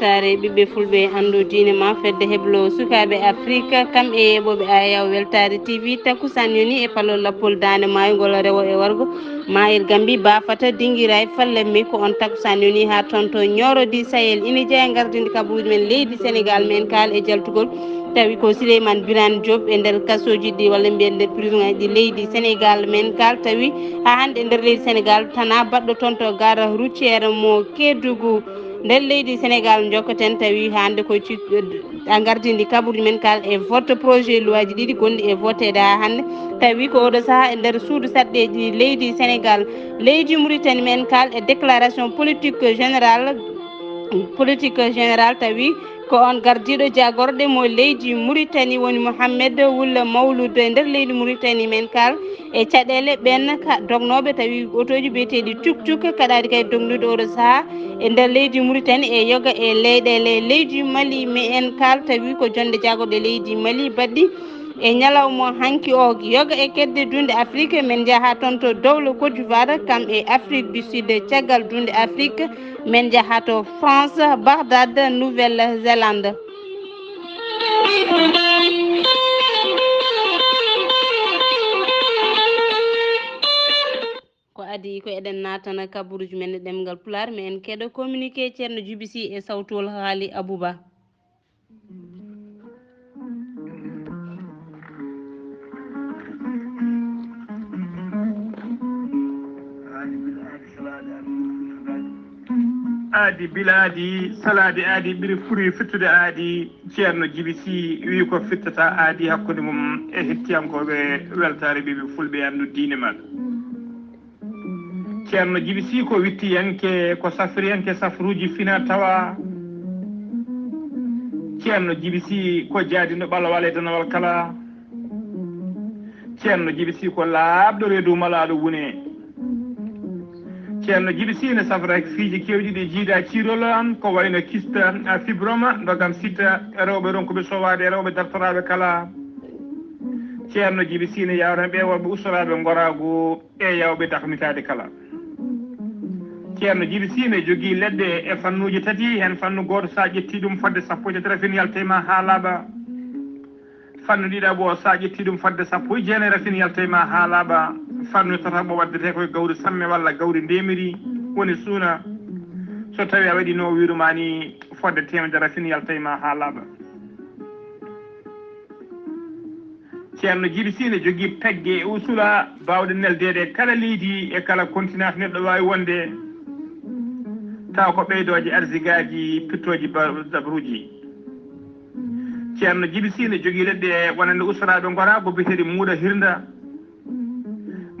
weltare ɓiɓɓe fulɓe andu diine ma fedde heblo sukaɓe afrique kam e yeɓoɓe ayaw weltare tv takusan yoni e palol lappol dande maygol rewo e wargo mayir gambi bafata dinguira e fallemme ko on takusan yoni ha toon to ñorodi sayel ina jeeya gardinde kabaruji men leydi sénégal men kal e jaltugol tawi ko Souleymane Birane Diop e nder kasoji ɗi walla mbiyen nder prison ngaji ɗi leydi sénégal men kal tawi ha hande e nder leydi sénégal tana baɗɗo toon to gare routiére mo Kédougou nder leydi sénégal jokkoten tawi hande ko a gardindi kabaruji men kal e vote projet loi ji ɗiɗi gonɗi e votede ha hande tawi ko oɗo saaha e nder suudu saɗɗeji leydi sénégal leydi Mauritanie men kal e déclaration politique général tawi ko on gardiɗo jagorɗe mo leydi Mauritanie woni Mohamed Wula Mawlud e nder leydi Mauritanie men kal e caɗele ɓen dognoɓe tawi otoji biyeteɗi tuk kaɗaɗi kay dognude oɗo saaha e nder leydi Mauritanie e yoga e leyɗele leydi Mali mi en kal tawi ko jonde jagorɗe leydi Mali baɗɗi e ñalawma hanki o yoga e kedde dunde Afrique men jaaha toon to dowlo Côte d'Ivoire kam e Afrique du Sud caggal dunde Afrique men jaaha to France Bagdad Nouvelle Zélande ko adi ko eɗen natana kabaruji men e ɗemgal pular mais en keɗo communiqué ceerno Djiby e sawtol haali Abouba aadi biladi salade aadi ɓiri furi fittude aadi ceerno Djiby wi ko fittata aadi hakkude mum e hettiyankoɓe weltare ɓiɓe fulɓe andu diine maɗa ceerno Djiby ko wittiyanke ko safriyanke safruji fina tawa ceerno Djiby ko jaadino ɓalawal e danawal kala ceerno Djiby ko laaɓɗo reedu malaɗo wune ceerno Djiby ne safra fiiji kewɗi ɗi jiida cirol ko wayno kista fibroma dogam sitta rewɓe ronkuɓe sowade rewɓe dartoraɓe kala ceerno Djiby ne yawran ɓe worɓe ustoraɓe goragu e yawɓe dakmitade kala ceerno Djiby ne jogui leɗɗe e fannuji tati hen fannu goto sa ƴetti ɗum fodde sappo e tati rafin yaltema ha laaɓa fannu ɗiɗaɓo sa ƴetti ɗum fodde sappo e jeenayi rafin yaltema ha laaɓa fannu tataɓo waddete koye gawri samme walla gawri ndemiri woni suuna so tawi a waɗi no wirumani fodde temedere rafin yaltayma ha laaɓa ceerno Djiby ne jogui pegge e usula bawɗe neldede kala leydi e kala continent neɗɗo wawi wonde taw ko ɓeydoje arsigaji pittoji dabruji ceerno Djiby ne jogui leɗɗe wonande usuraɓe gora ko biyeteɗe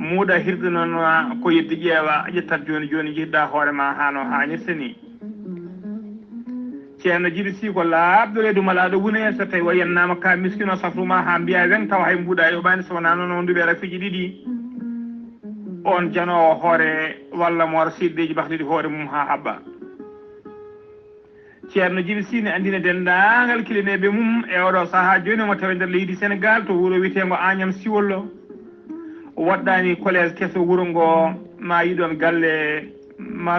muuɗa hirde noon ko yeddi ƴeewa ƴettat joni jiɗɗa hoorema hano hannirta ni ceerno Djiby ko laaɓɗo reedu malaɗo wune so tawi wayennama ka miskino safruma ha mbiya wen taw hay mbuɗa yoɓani so wona noon nduɓe rafiji ɗiɗi on janowo hoore walla mo wara siddeji bahɗiɗi hoore mum ha habba ceerno Djiby ne andina dendagal kilineɓe mum e oɗo saaha joni mo tawi nder leydi Sénégal to wuuro wiyetego Agnam Siwollo waɗɗani collége keso wuuro ngo ma yiɗon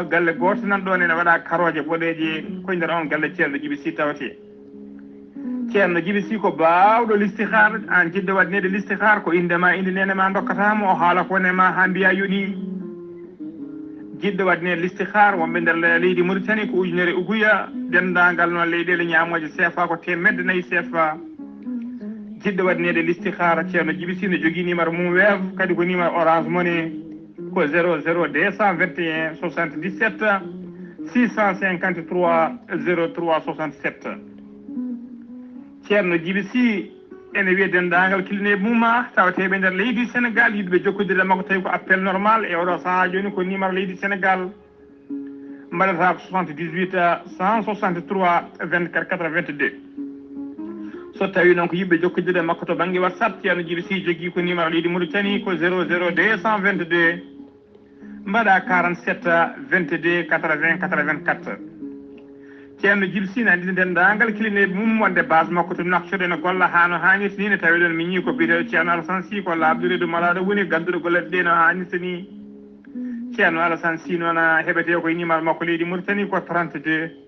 galle goto nan ɗon ene waɗa karoje boɗeje koye nder on galle ceerno Djiby tawate ceerno Djiby ko bawɗo listihar an jidde waɗnede listihar ko indema inde nenema dokkatama o haala ko nema ha mbiya yoni jidde waɗnede listihar wonɓe nder leydi Mauritanie ko ujunere uguya dendagal noon leyɗele ñamoje CFA ko temedde nayyi CFA jidde waɗnede listihara ceerno Djiby ne jogui numéro mum weev kadi ko numéro orange money ko 00221 77 653 03 67 ceerno Djiby ene wiya dendagal kilineɓe muma tawateɓe nder leydi Sénégal yiɗɓe jokkodire makko tawi ko appel normal e oɗo saaha joni ko numéro leydi Sénégal mbaɗata ko 78 163 24 82 so tawi noon ko yimɓe jokkodire makko to banggue WhatsApp ceerno Djiby jogui ko numéro leydi Mauritanie ko 00222 mbaɗa 47 22 80 84 ceerno Djiby ne andina dendagal kilineɓe mum wonde base makko to nakcoɗe ne golla hano hannirta ni ne tawi ɗon min ñi ko biyeteɗo ceerno Alassane ko laaɓduredo malaɗo woni ganduɗo gollete ɗe no hannirta ni ceerno Alassane noon heɓete koye numéro makko leydi Mauritanie ko 32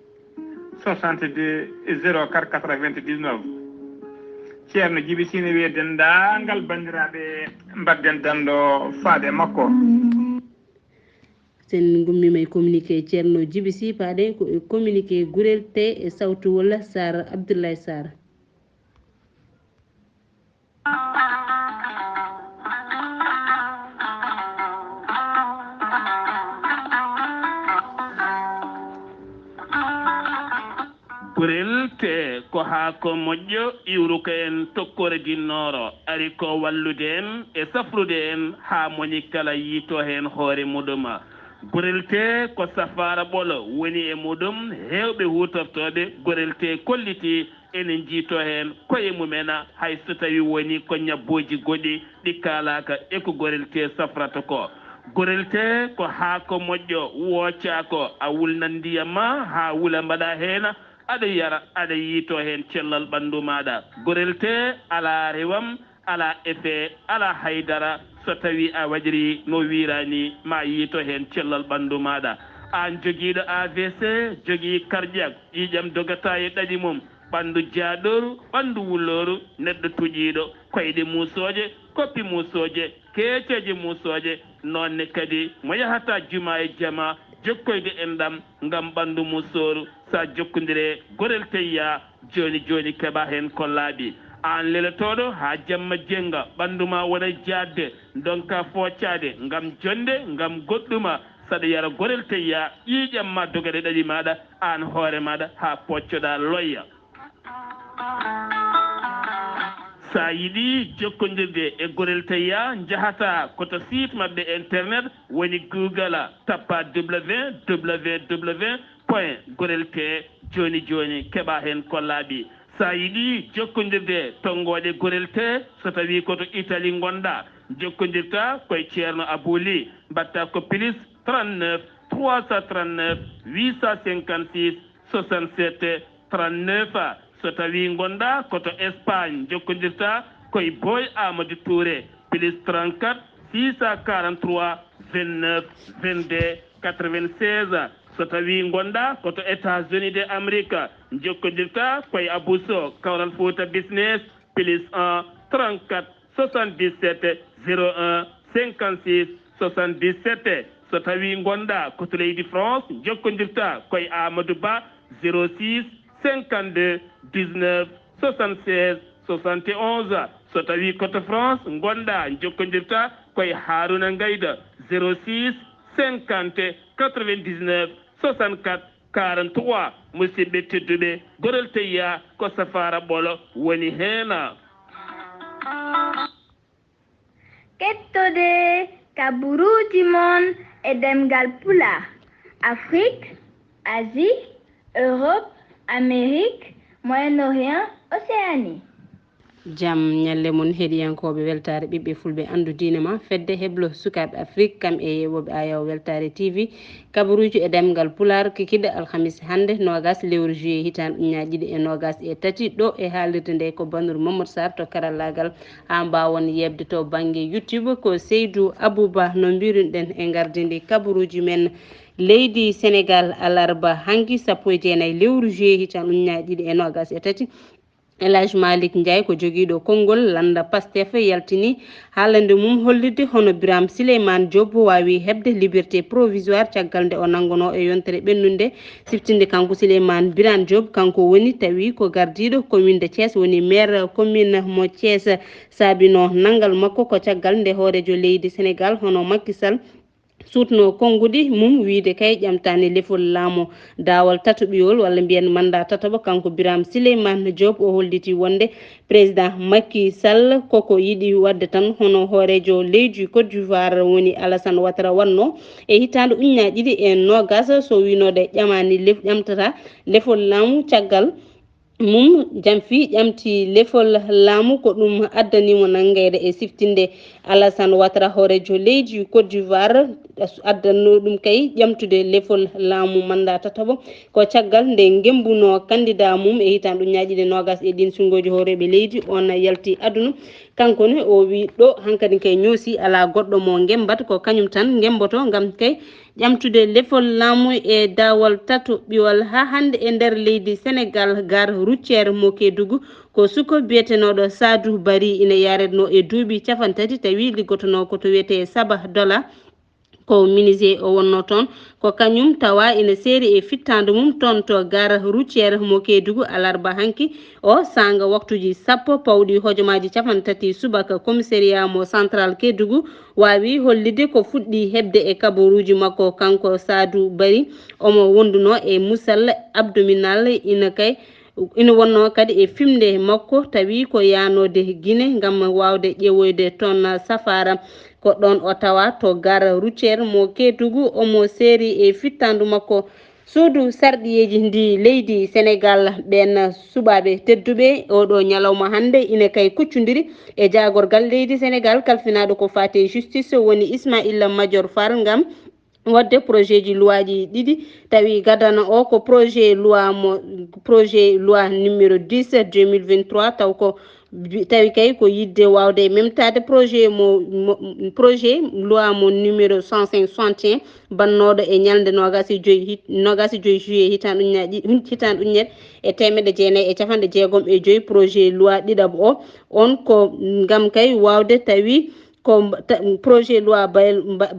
62 04 99 ceerno Djiby Sy ne wiye dendaangal banndiraaɓe mbadden danndo faade makko sen gummima e communiqué ceerno Djiby Sy paaɗen ko e communiqué gurel te e sawtu walla Sar Abdoulaye Sar gurel te ko haa ko moƴƴo iwru ko en tokkore dinnooro ari ko wallude en e safrude en haa moni kala yiito heen hoore muɗuma gurel te ko safara ɓolo woni e muɗum heewɓe hutortoɓe gurel te kolliti enen jiito heen koye mumena hay so tawi woni ko ñabboji goɗi ɗi kaalaka e ko gorel te safrata ko gorel te ko haa ko moƴƴo wooca ko a wulnan ndiyam ma haa wula mbaɗa heena aɗa yara aɗa yiito heen cellal ɓanndu maɗa gorel te ala rewam ala effet ala haydara so tawi a waɗiri no wirani ma yiito heen cellal ɓanndu maɗa an jogiiɗo AVC jogii cardiaque ƴiƴam dogata e ɗaɗi mum ɓanndu jaaɗoru ɓanndu wulloru neɗɗo tuƴiiɗo koyɗe muusooje koppi muusooje keeceje muusooje noonne kadi mo yahata juma e jama jokkoyde enɗam ngam ɓanndu muusooru sa jokkondire gorel teyya jooni jooni keɓa heen ko laaɓi an lelotooɗo haa jamma jenga ɓanndu ma wona jaadde donka foocaade ngam jonde ngam goɗɗuma saɗa yara gorel teyya ƴiiƴam ma dogade ɗaɗi maɗa an hoore maɗa haa poccoɗa loyya sa yiɗi jokkodirde e gorel teyya jahata koto site maɓɓe internet woni google tappa www point gorel te joni joni keɓa hen kollaɓi sa yiɗi jokkodirde tongoɗe gorel te so tawi koto Italie gonɗa jokkodirta koye ceerno Abouli mbatta ko plus 39 339 856 67 39 so tawi gonɗa koto Espagne jokkodirta koye Boy Amadou Touré plus 34 643 29 22 96 so tawi gonɗa koto États-Unis de Amérique jokkodirta koye Abousso Kawral Fouta Business plus 1 34 77 01 56 77 so tawi gonɗa koto leydi France jokkodirta koye Amadou Ba 06 52 19 76 71 so tawi koto France gonɗa jokkodirta koye Haruna Gayda 06 50 99 64 43 musidɓe tedduɓe gorel teyya ko safara ɓolo woni heena kettode kaburuji mon e demgal pula Afrique Asie Europe Amérique Moyen-Orient Océanie jam ñalle mon heɗiyankoɓe weltare ɓiɓɓe fulɓe andu diine ma fedde heblo sukaɓe Afrique kam e yewoɓe ayaw weltare TV kabaruji e demgal pular kikiɗe alhamis hande nogas lewru juillet hitande uñaɗiɗi e nogas e tati ɗo e haalirde nde ko Bannour Mamadou Sarr to karallagal ha mbawon yebde to banggue YouTube ko Seydou Abouba no mbiruɗen e gardidi kabaruji men leydi Sénégal alarba hanki sappo e jeenayyi lewru juillet hitande uñaɗiɗi e nogas e tati Elhadji Malick Ndiaye ko joguiɗo konngol landa Pastef yaltini haalande mum hollirde hono Birame Souleymane Diop wawi hebde liberté provisoire caggal nde o nangono e yontere ɓennunde siftinde kanko Souleymane Birame Diop kanko woni tawi ko gardiɗo commune de Thiès woni maire commune mo Thiès saabino nangal makko ko caggal nde hoorejo leydi Sénégal hono Macky Sall sutno konngudi mum wiide kay ƴamtani lefol laamu dawal tataɓiyol walla mbiyen mandat tataɓa kanko Birame Souleymane Diop o holliti wonde président Macky Sall koko yiɗi wadde tan hono hoorejo leydi Côte d'Ivoire woni Alassane Ouattara wanno e hitande uñaɗiɗi e nogas so winode ƴamani ƴamtata lefol laamu caggal mum jamfi ƴamti lefol laamu ko ɗum addanimo nangede e siftinde Alassane Ouattara hoorejo leydi Côte d'Ivoire addanno ɗum kay ƴamtude lefol laamu mandat tataɓo ko caggal nde gembuno candidat mum e hitande uñaɗiɗi nogas e ɗin sungoji hooreɓe leydi on yalti aduna kankone o wi ɗo hankkadi kay ñoosi ala goɗɗo mo gembat ko kañum tan gemboto gam kay ƴamtude lefol laamu e dawol tato ɓiwol ha hande e nder leydi Sénégal gare routiére mo Kédougou ko suko biyetenoɗo Sadou Bari ina yaretno e duuɓi 30 tawi liggotono ko to wiyete $7 ko ministre o wonno toon ko kañum tawa ina seeri e fittande mum toon to gare routiére mo Kédougou alarba hanki o sanga waktuji 10 pawɗi hojomaji 30 subaka commissariat mo central Kédougou wawi hollide ko fuɗɗi hebde e kabaruji makko kanko Sadou Bari omo wonduno e musal abdominal ina wonno kadi e fimde makko tawi ko yanode Guinée gam wawde ƴeewoyde toon safara ko ɗon o tawa to gare routiére mo Kédougou omo seeri e fittandu makko suudu sarɗiyeji ndi leydi Sénégal ɓen suɓaɓe tedduɓe oɗo ñalawma hande ina kay kuccodiri e jagorgal leydi Sénégal kalfinaɗo ko fate justice woni Ismaïla Madior Fall gam wadde projet ji loi ji ɗiɗi tawi gadana o ko projet loi numéro 10 2023 taw ko tawi kay ko yidde wawde memtade projet loi mo numéro 161 bannoɗo e ñalde nogasi joyi hitan ujunere e temedde jeenayyi e capanɗe jeegom e joyi projet loi ɗiɗaɓo o on ko gam kay wawde tawi ko projet loi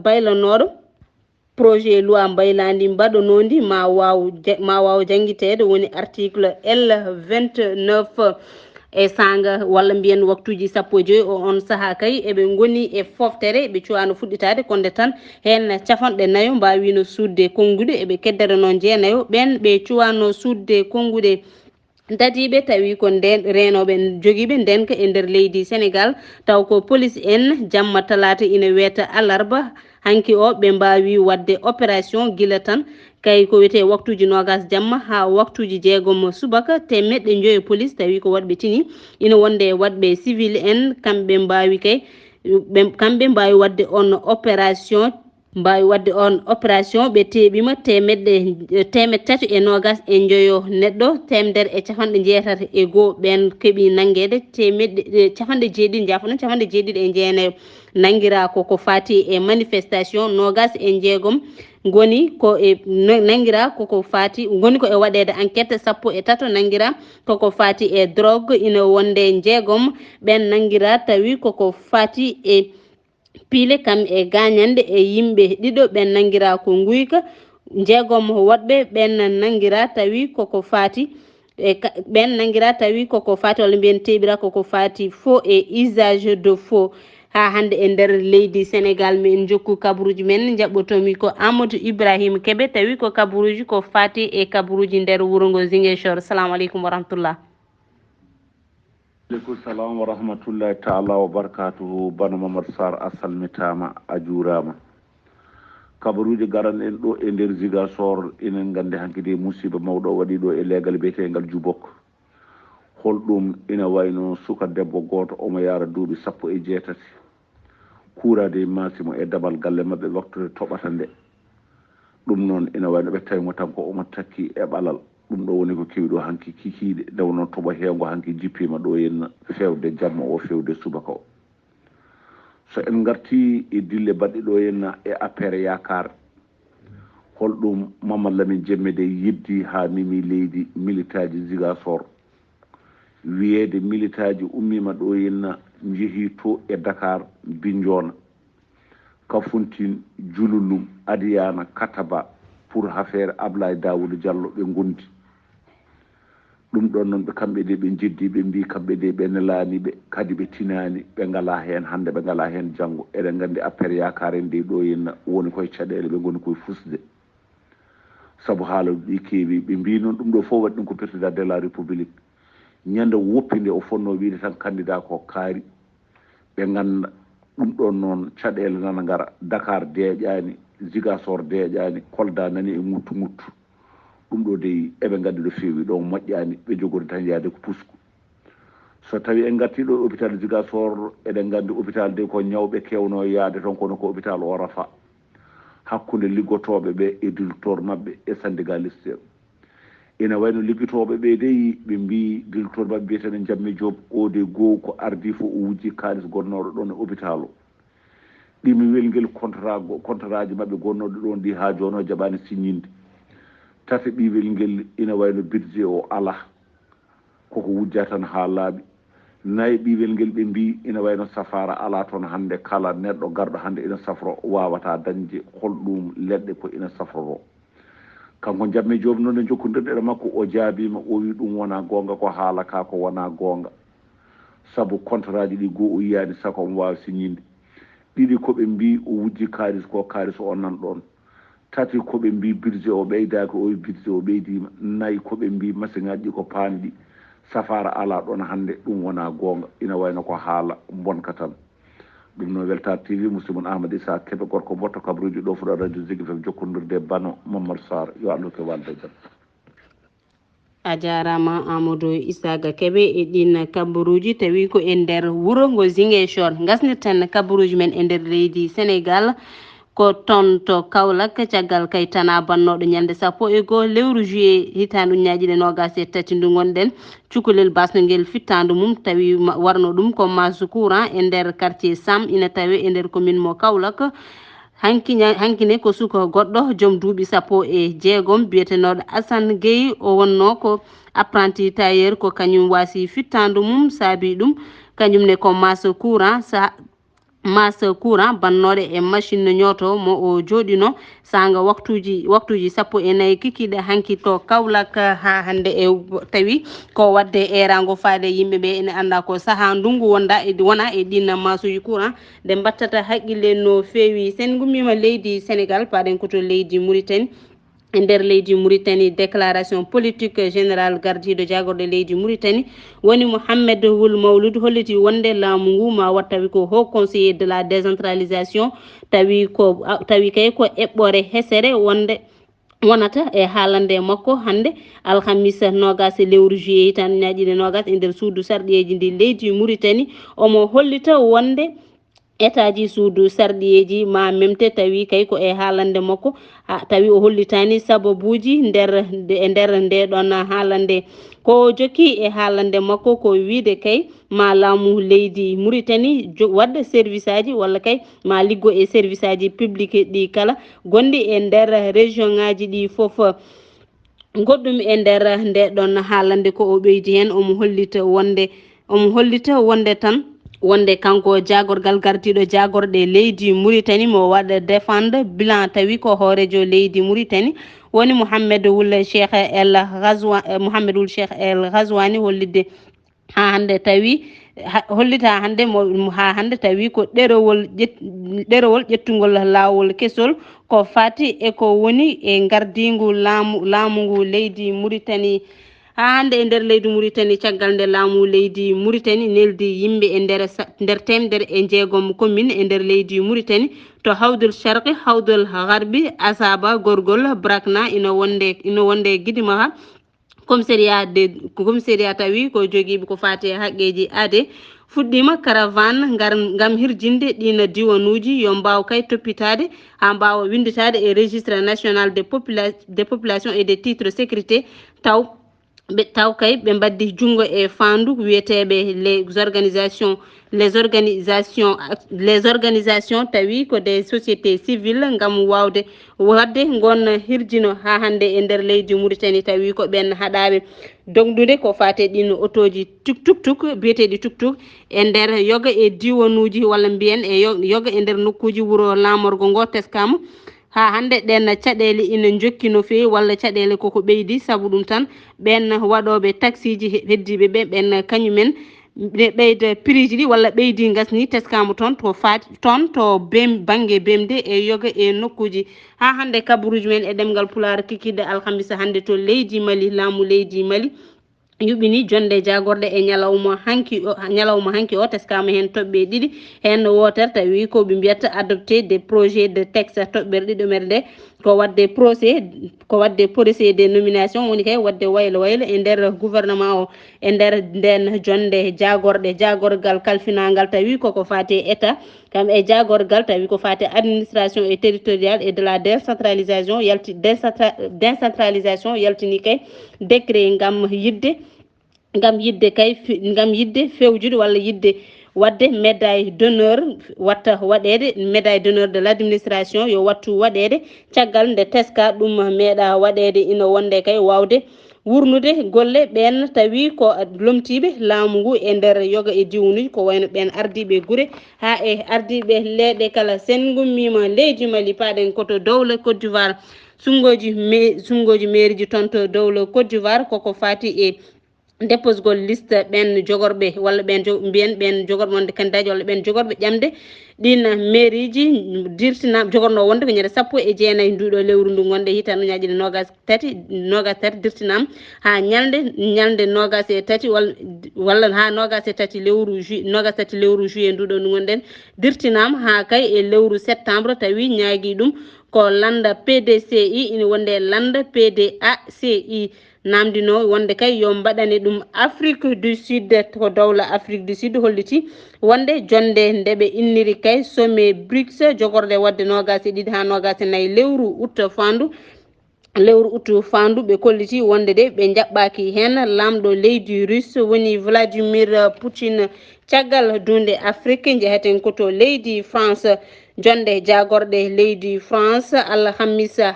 baylanoɗo projet loi mbaylandi mbaɗonodi ma waw jangguitede woni article L 29 e sanga walla mbiyen waktuji 15 o on saaha kay eɓe goni e foftere ɓe cuwano fuɗɗitade konde tan hen cafanɗe nayo mbawino sudde konnguɗe eɓe kedderano jeenayo ɓen ɓe cuwano sudde konnguɗe dadiɓe tawi ko nden renoɓe joguiɓe ndenka e nder leydi Sénégal taw ko police en jamma talata ina wiyeta alarba hanki o ɓe mbawi wadde opération guila tan kay ko wiyete waktuji nogas jamma ha waktuji jeegom subaka temeɗɗe joyi police tawi ko waɗɓe tini ina wonde waɗɓe civil en kamɓe kamɓe mbawi wadde on opération ɓe teeɓima temeɗɗe tati e nogas e joyo neɗɗo temedere e capanɗe jeetati e goho ɓen keeɓi nanguede capanɗe jeeɗiɗi e jeenayo nanguira koko fati e manifestation nogas e jeegom goni ko e waɗede enquête 13 nanguira koko fati e drogue ina wonde jeegom ɓen nanguira tawi koko fati e piile kam e gagnande e yimɓe ɗiɗo ɓen nanguira ko guyka jeegom woɗɓe ɓen nanguira tawi koko fati walla mbiyen teɓira koko fati faux et usage de faux ha hande e nder leydi Sénégal min jokku kabaruji men jaɓɓotomi ko Amadou Ibrahima Kebe tawi ko kabaruji ko fati e kabaruji nder wuuro ngo Ziguinchor. Assalamu aleykum wa rahmatullah. aleykum salam wa rahmatullahi taala wa barakatuhu. Bano Mamadou Sarr a salmitama a juurama. kabaruji garan en ɗo e nder Ziguinchor enen gandi hankkadi musiba mawɗo waɗi ɗo e leegal biyetegal Jubok. holɗum ina wayno suka debbo goto omo yara duuɓi 16 kuurade masimo e dabal galle mabɓe waktude toɓata nde. ɗum noon ina wayno ɓe tawimo tan ko omo takki e ɓalal. ɗum ɗo woni ko kewi ɗo hanki kikiɗe ndew noon toɓo hewngo hanki jippima ɗo henna fewde jamma o fewde subaka o. so en garti e dille baɗɗi ɗo henna e affaire yakar holɗum Mamadou Lamine Jemmede yiddi ha mimi leydi militaji Ziguinchor wiyede militaji ummima ɗo henna jeehi to e Dakar Bignona Kafountine Diouloulou Adiyana Kataba pour affaire Ablaye Dawoudou Diallo ɓe gondi ɗum ɗon noon ɓe kamɓe de ɓe jeddi ɓe mbi kamɓe de ɓe nelaniɓe kadi ɓe tinani ɓe ngala hen hande ɓe ngala hen janggo eɗen gandi affaire yakare nde ɗo henna woni koye caɗele ɓe goni koye fusde saabu haalaji ɗi keewi ɓe mbi noon ɗum ɗo fof waɗi ɗum ko président de la république ñande woppinde o fonno wiide tan candidat ko kaari ɓe ganda ɗum ɗon noon caɗele nana gara Dakar deeƴani Ziguinchor deeƴani Kolda nani e nguttu ɗum ɗo de eɓe gaddi ɗo fewi ɗo moƴƴani ɓe jogori tan yaade ko pusku so tawi en garti ɗo hôpital Ziguinchor eɗen gandi hôpital de ko ñawɓe kewno yaade toon kono ko hôpital o rafa hakkude liggotoɓe ɓe e directeur mabɓe e syndicaliste ina wayno liggotoɓe ɓe dey ɓe mbi directeur mabɓe mbiyetene Jamme Diop o de goho ko ardi fo o wujji kalis gonnoɗo ɗon e hôpital o ɗimi welngel contrat ji maɓɓe gonnoɗo ɗon ndi ha joni o jaɓani signinde. Tati ɓiwel ngel ina wayno budget o ala koko wujja tan ha laaɓi. Nayi ɓiwel ngel ɓe mbi ina wayno safara ala toon hande kala neɗɗo garɗo hande ina safro wawata dañde holɗum leɗɗe ko ina safroro. Kanko jamme joomi noon e jokkodirɗe makko o jaabima o wi ɗum wona gonga ko haala ka ko wona gonga saabu contrat ji ɗi goo o yiyani sako omo wawi signinde. Ɗiɗi koɓe mbi o wujji kalis ko kalis o nan ɗon. Tati koɓe mbi budget o ɓeydaki o wi budget o ɓeydima. Nayi koɓe mbi machine ngaji ɗi ko paani ɗi safara ala ɗon hande ɗum wona gonga ina wayno ko haala bonka tan. ɗum noon Weltare TV musidɗo mon Ahmad Issa Keɓe gorko motto kabaruji ɗo fuɗa radio Zik FM jokkodirde Bano Mamadou Sarr yo Allah to walde jam. A jarama Amadou Issaga Keɓe e ɗin kabaruji tawi ko e nder wuuro ngo Ziguinchor gasnirten kabaruji men e nder leydi Sénégal ko ton to Kaolack caggal kay tana bannoɗo ñande 11 lewru juillet hitande uñaji ɗe nogas e tati ndu gonɗen cukalel basno ngel fittandu mum tawi warno ɗum ko masse courant e nder quartier Sam ina tawi e nder commune mo Kaolack hankine ko suka goɗɗo joom duuɓi 16 biyetenoɗo Assane Gueye o wonno ko apprenti tailleur ko kañum wasi fittandu mum saabi ɗum kañumne ko masse bannoɗe e machine ñoto mo o joɗino sanga waktuji 14 kikiɗe hanki to Kaolack ha hande e tawi ko wadde erago faade yimɓeɓe ene anda ko saaha ndungu wona e ɗin masuji courant ɗe battata haqqille no fewi. Sen gummima leydi Sénégal paɗen koto leydi Mauritanie e nder leydi Mauritanie déclaration politique général gardiɗo jagorɗo leydi Mauritanie woni Mohamed Wul Mawlud holliti wonde laamu ngu ma wat tawi ko haut conseiller de la décentralisation tawi kay ko eɓɓore hesere wonata e haalande makko hande alhamisa nogas lewru juillet tan ñaƴiɗe nogas e nder suudu sarɗiyeji ndi leydi Mauritanie omo hollita wonde état ji suudu sarɗiyeji ma memte tawi kay ko e haalande makko tawi o hollitani sababuji nder nde ɗon haalande ko jokki e haalande makko ko wiide kay ma laamu leydi Mauritanie wadde service aji walla kay ma liggo e service aji publique ɗi kala gondi e nder région ngaji ɗi foof goɗɗum e nder nde ɗon haalande ko o ɓeydi hen omo hollita wonde tan wonde kanko jagorgal gardiɗo jagorɗe leydi Mauritanie mo waɗa défendre bilan tawi ko hoorejo leydi Mauritanie woni Mohamed Wul Cheikh El Ghazouani hollidde ha hande tawi hollita hande ha hande tawi ko ɗerewol ƴettugol lawol kesol ko fati e ko woni e gardigu laamu ngu leydi Mauritanie ha hande e nder leydi Mauritanie caggal nde laamu leydi Mauritanie neldi yimɓe e nder temedere e jeegom commune e nder leydi Mauritanie to hawdul sharqi hawdul garbi Asaba gorgol Brakna ina wonde Guidimaha commissariat tawi ko joguiɓe ko fati haqqeji aade fuɗɗima caravane ngam hirjinde ɗina diwanuji yo mbaw kay toppitade ha mbawa winditade e registre national des populations et des titres sécurité taw kay ɓe mbaddi jungo e fandu wiyeteɓe les organisations tawi ko des sociétés civiles ngam wadde gon hirjino ha hande e nder leydi Mauritanie tawi ko ɓen haɗaɓe dogdude ko fate ɗin autoji tuk biyeteɗi tuk e nder yoga e diwanuji walla mbiyen e yoga e nder nokkuji wuuro lamorgo ngo teskama ha hande ɗen caɗele ina jokki no fewi walla caɗele koko ɓeydi saabu ɗum tan ɓen waɗoɓe taxi ji heddiɓe ɓen kañumen ɓeyda prix ji ɗi walla ɓeydi gasni teskama toon to fati toon to banggue bemde e yoga e nokkuji ha hande kabaruji men e ɗemgal Pulaar kikide alhamisa hande to leydi Mali laamu leydi Mali yuɓini jonde jagorɗe e ñalawma hanki o teskama hen toɓɓe ɗiɗi hen wotere tawi ko ɓe mbiyata adopté des projets de texte toɓɓere ɗiɗomere nde ko wadde procès de nomination woni kay wadde waylo e nder gouvernement o e nder nden jonde jagorgal kalfinagal tawi koko fati état kam e jagorgal tawi ko fati administration et territorial et de la décentralisation yaltini kay décret ngam yidde fewjude walla yidde wadde médaille d'honneur watta waɗede médaille d'honneur de l'administration yo wattu waɗede caggal nde teska ɗum meeɗa waɗede ina wonde kay wawde wurnude golle ɓen tawi ko lomtiɓe laamu ngu e nder yoga e diwnuji ko wayno ɓen ardiɓe guure ha e ardiɓe leeɗe kala sen gummima leydi Mali paɗen koto dowla Côte d'Ivoire sungoji mairie ji toon to dowla Côte d'Ivoire koko fati e déposgol liste ɓen jogorɓe walla ɓen mbiyen ɓen jogorɓe wonde candidat walla ɓen jogorɓe ƴamde ɗin mairie ji dirtinama jogorno wonde ko ñande 19 nduɗo lewru ndu gonɗe hitande uñaji nogas tati dirtinama ha ñalde nogas e tati walla ha nogas e tati lewru nogas tati lewru juillet nduɗo ndu gonɗen dirtinama ha kay e lewru septembre tawi ñaagui ɗum ko landa PDCI ina wonde landa PDACI namdino wonde kay yo mbaɗane ɗum Afrique du Sud ko dowla Afrique du Sud holliti wonde jonde ndeɓe inniri kay sommet BRICS jogorde wadde nogas e ɗiɗi ha nogas e nayyi lewru août fandu ɓe kolliti wonde de ɓe jaɓɓaki hen lamɗo leydi russe woni Vladimir Poutine caggal dunde Afrique jeheten koto leydi France jonde jagorɗe leydi France alhamisa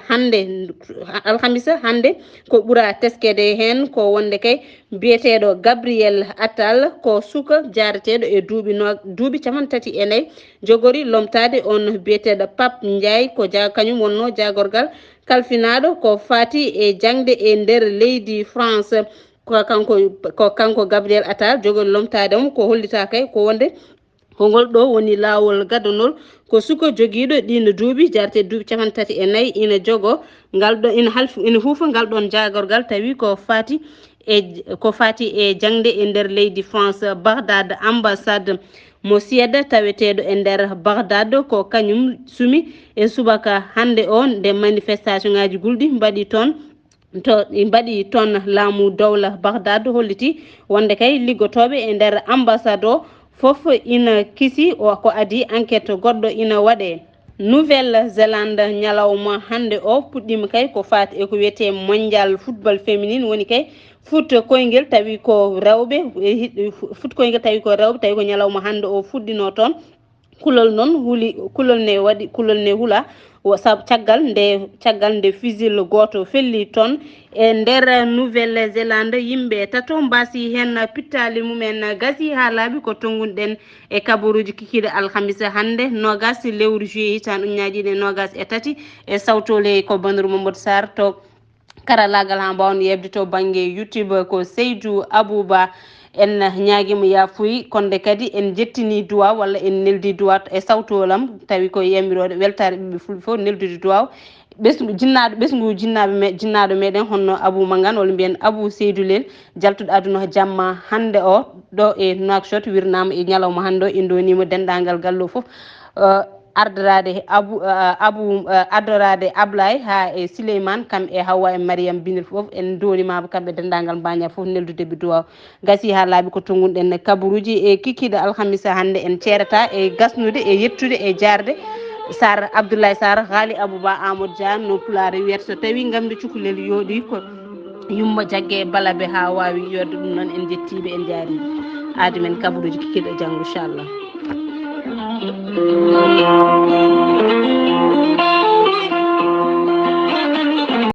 hande ko ɓuura teskede hen ko wonde kay biyeteɗo Gabriel Attal ko suka jareteɗo e duuɓi 34 jogori lomtade on biyeteɗo Pape Ndiaye ko kañum wonno jagorgal kalfinaɗo ko fati e jangde e nder leydi France ko kanko Gabriel Attal jogori lomtade ko hollita kay ko wonde ko ngol ɗo woni lawol gadanol ko suka joguiɗo ɗino duuɓi jarte duuɓi 34 ina jogo ngal ɗo ina huufa ngal ɗon jagorgal tawi ko fati e jangde e nder leydi France Bagdad ambassade mo siyada taweteɗo e nder Bagdad ko kañum sumi e subaka hande o nde manifestation ngaji gulɗi mbaɗi toon laamu dowla Bagdad holliti wonde kay liggotoɓe e nder ambassade o fof ina kisi ko adi enquête goɗɗo ina waɗe Nouvelle-Zélande ñalawma hande o puɗɗima kay ko fati eko wiyete mondial football féminine woni kay foot koyguel tawi ko rewɓe tawi ko ñalawma hande o fuɗɗino toon kulol noon kulol ne huula saabu caggal nde fusil goto felli toon e nder Nouvelle-Zélande yimɓe tato mbasi hen pittali mumen gasi ha laaɓi ko tongunɗen e kabaruji kikiɗe alhamisa hande nogas lewru juillet hitande uñaɗiɗe nogas e tati e sawtole ko Banirou Mamadou Sarr to karallagal ha mbawno yebde to banggue YouTube ko Seydou Abouba en ñaaguima yafuyi konde kadi en jettini duwaw walla en neldi duwaw e sawtolam tawi ko yamirode weltare ɓiɓɓe fulɓe fof neldude duwaw ɓesgu jinnaɗo meɗen honno Abou Mangane walla mbiyen Abou Seydou Lel jaltuɗo aduna jamma hande o ɗo e Nouakchott wirnama e ñalawma hande o indonima dendagal gallo foof ardorade adorade Ablaye ha e Souleymane kam e Hawa e Mariam Binir foof en donimama kamɓe dendagal mbaña foof neldudeɓe duwaw gasi ha laaɓi ko tongunɗen kabaruji e kikiɗe alhamisa hande en ceerata e gasnude e yettude e jarde Sar Abdoulaye Sar Haali Abouba Amadou Dia no pulaar wiyata so tawi gamde cukalel yooɗi ko yumma jagge balaɓe ha wawi yorde ɗum noon en jettiɓe en jaariɓe aadi men kabaruji kikiɗe janggo inchallah